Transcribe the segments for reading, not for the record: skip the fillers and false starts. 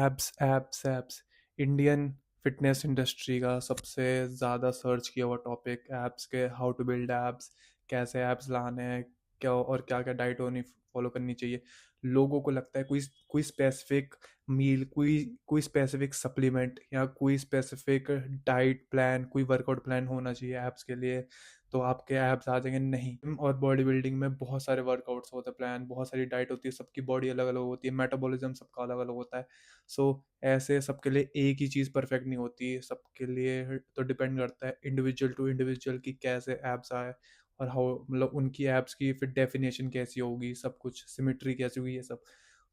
Apps apps apps Indian fitness industry का सबसे ज़्यादा सर्च किया हुआ टॉपिक एप्स के हाउ टू बिल्ड एप्स, कैसे एप्स लाने हैं, क्या और क्या क्या डाइट होनी फॉलो करनी चाहिए। लोगों को लगता है कोई कोई स्पेसिफिक मील, कोई कोई स्पेसिफिक सप्लीमेंट या कोई स्पेसिफिक डाइट प्लान, कोई वर्कआउट प्लान होना चाहिए एप्स के लिए तो आपके एप्स आ जाएंगे। नहीं, और बॉडी बिल्डिंग में बहुत सारे वर्कआउट्स होते हैं, प्लान बहुत सारी डाइट होती है, सबकी बॉडी अलग अलग होती है, मेटाबॉलिज्म सबका अलग अलग होता है। सो ऐसे सबके लिए एक ही चीज़ परफेक्ट नहीं होती, सबके लिए तो डिपेंड करता है इंडिविजुअल टू इंडिविजुअल की कैसे एप्स आए और हाउ, मतलब उनकी एप्स की फिर डेफिनेशन कैसी होगी, सब कुछ सिमिट्री कैसी होगी, ये सब।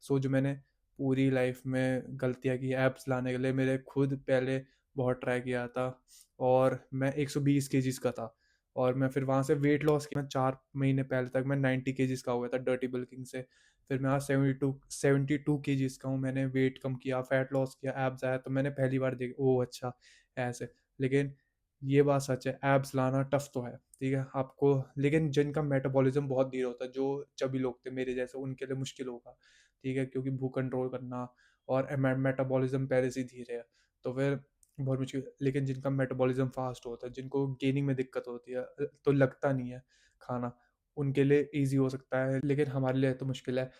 सो जो मैंने पूरी लाइफ में गलतियाँ की एप्स लाने के लिए, मेरे खुद पहले बहुत ट्राई किया था और मैं 120 केजीज़ का था और मैं फिर वहाँ से वेट लॉस किया। 4 महीने पहले तक मैं 90 केजीज़ का हो गया था डर्टी बल्किंग से। फिर मैं आज 72 केजीज़ का हूँ। मैंने वेट कम किया, फैट लॉस किया, एब्स आया तो मैंने पहली बार देखा ओह अच्छा ऐसे। लेकिन ये बात सच है, एब्स लाना टफ तो है, ठीक है आपको। लेकिन जिनका मेटाबॉलिज्म बहुत धीरे होता है, जो चबी लोग थे मेरे जैसे, उनके लिए मुश्किल होगा, ठीक है, क्योंकि भूख कंट्रोल करना और मेटाबॉलिज्म पहले से ही धीरे है तो फिर बहुत मुश्किल। लेकिन जिनका मेटाबॉलिज्म फास्ट होता है, जिनको गेनिंग में दिक्कत होती है तो लगता नहीं है खाना, उनके लिए ईज़ी हो सकता है, लेकिन हमारे लिए तो मुश्किल है।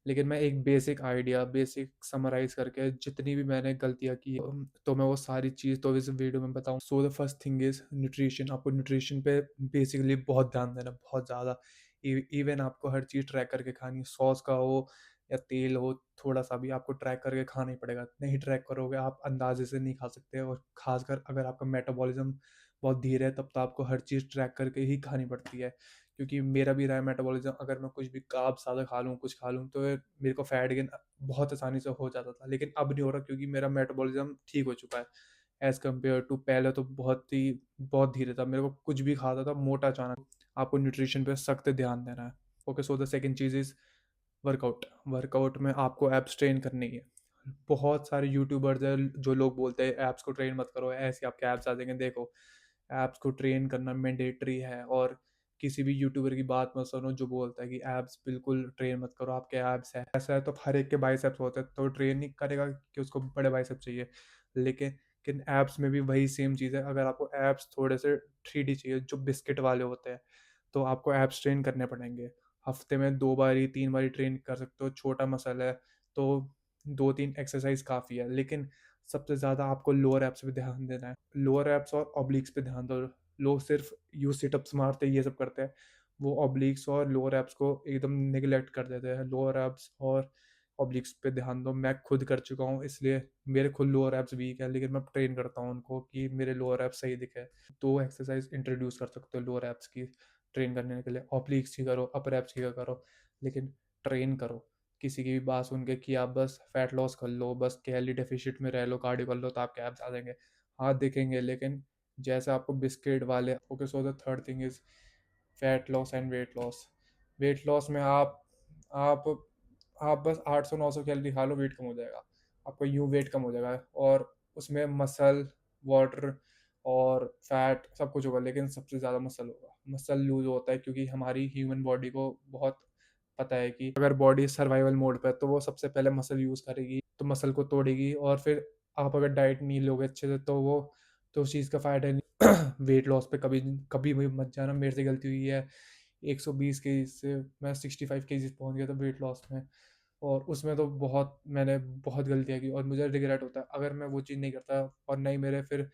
लेकिन मैं एक बेसिक आइडिया, बेसिक समराइज़ करके जितनी भी मैंने गलतियाँ की तो मैं वो सारी चीज़ तो इस वीडियो में बताऊँ। So the first thing is nutrition. आपको न्यूट्रिशन पे बेसिकली बहुत ध्यान देना है, बहुत ज़्यादा। इवन आपको हर चीज़ ट्रैक करके खानी है, सॉस का हो या तेल हो, थोड़ा-सा भी आपको ट्रैक करके खाना ही पड़ेगा। नहीं ट्रैक करोगे आप अंदाज़े से नहीं खा सकते, और ख़ासकर अगर आपका मेटाबॉलिज़्म बहुत धीरे है तब तो आपको हर चीज़ ट्रैक करके ही खानी पड़ती है। क्योंकि मेरा भी रहा है मेटाबॉलिज्म, अगर मैं कुछ भी कार्ब्स ज़्यादा खा लूँ, कुछ खा लूँ तो मेरे को फैट गेन बहुत आसानी से हो जाता था। लेकिन अब नहीं हो रहा क्योंकि मेरा मेटाबॉलिज्म ठीक हो चुका है एज़ कम्पेयर टू पहले। तो बहुत धीरे था, मेरे को कुछ भी खाता था मोटा अचानक। आपको न्यूट्रिशन पे सख्त ध्यान देना है। Okay, so the second cheese is workout. Workout में आपको एब्स ट्रेन करनी है। बहुत सारे यूट्यूबर्स हैं जो लोग बोलते हैं एब्स को ट्रेन मत करो, ऐसे आपके एब्स आ जाएंगे। देखो, एब्स को ट्रेन करना मैंडेटरी है, और किसी भी यूट्यूबर की बात मत सुनो जो बोलता है कि एब्स बिल्कुल ट्रेन मत करो, आपके एब्स है। ऐसा है तो हर एक के बाइसेप्स होते हैं, तो ट्रेन नहीं करेगा कि उसको बड़े बाइसेप चाहिए। लेकिन एब्स में भी वही सेम चीज़ है। अगर आपको एब्स थोड़े से 3D चाहिए, जो बिस्किट वाले होते हैं, तो आपको एब्स ट्रेन करने पड़ेंगे। हफ्ते में 2 बारी 3 बारी ट्रेन कर सकते हो, छोटा मसल है तो 2-3 एक्सरसाइज काफ़ी है। लेकिन सबसे ज़्यादा आपको लोअर एब्स पे ध्यान देना है। लोअर एब्स और ऑब्लिक्स पे ध्यान दो। लोग सिर्फ यू सिटअप्स मारते हैं, ये सब करते हैं, वो ऑब्लिक्स और लोअर एब्स को एकदम नेग्लेक्ट कर देते हैं। लोअर एब्स और ऑब्लिक्स पे ध्यान दो। मैं खुद कर चुका हूँ, इसलिए मेरे खुद लोअर एब्स वीक है, लेकिन मैं ट्रेन करता हूँ उनको कि मेरे लोअर एब्स सही दिखे। 2 एक्सरसाइज इंट्रोड्यूस कर सकते हो लोअर एब्स की ट्रेन करने के लिए। ऑब्लिक्स की करो, अपर एब्स की करो, लेकिन ट्रेन करो। किसी की भी बात सुन के कि आप बस फैट लॉस कर लो, बस कैलोरी डेफिसिट में रह लो, कार्डियो कर लो तो आपके एब्स आ जाएंगे। हाँ दिखेंगे, लेकिन जैसे आपको बिस्किट वाले। Okay, so the third thing is fat loss and weight loss. Weight loss में आप आप बस 800-900 कैलोरी खा लो, वेट कम हो जाएगा। आपका यूं वेट कम हो जाएगा, और उसमें मसल, वाटर और फैट सब कुछ होगा, लेकिन सबसे ज़्यादा मसल होगा। मसल लूज होता है क्योंकि हमारी ह्यूमन बॉडी को बहुत पता है कि अगर बॉडी सर्वाइवल मोड पे है तो वो सबसे पहले मसल यूज़ करेगी, तो मसल को तोड़ेगी। और फिर आप अगर डाइट नहीं लोगे अच्छे से तो वो, तो उस चीज़ का फ़ायदा नहीं। वेट लॉस पे कभी कभी भी मत जाना, मेरे से गलती हुई है। 120 केजी से मैं 65 केजीज़ पहुँच गया था वेट लॉस में, और उसमें तो मैंने बहुत गलतियाँ की और मुझे रिग्रेट होता है अगर मैं वो चीज़ नहीं करता। और नहीं, मेरे फिर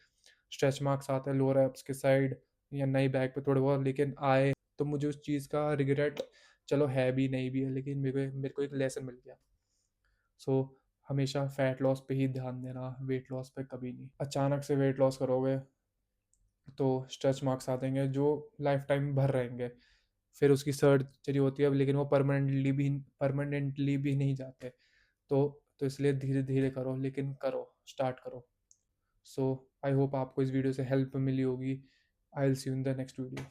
स्ट्रेच मार्क्स आते हैं लोअर एब्स के साइड या नई बैक पे थोड़े बहुत, लेकिन आए तो मुझे उस चीज़ का रिग्रेट चलो है भी नहीं भी है, लेकिन मेरे को एक लेसन मिल गया। सो हमेशा फैट लॉस पे ही ध्यान देना, वेट लॉस पे कभी नहीं। अचानक से वेट लॉस करोगे तो स्ट्रेच मार्क्स आ जाएंगे जो लाइफ टाइम भर रहेंगे। फिर उसकी सर्जरी होती है, लेकिन वो परमानेंटली भी नहीं जाते। तो इसलिए धीरे धीरे करो, लेकिन करो, स्टार्ट करो। सो आई होप आपको इस वीडियो से हेल्प मिली होगी। I will see you in the next video.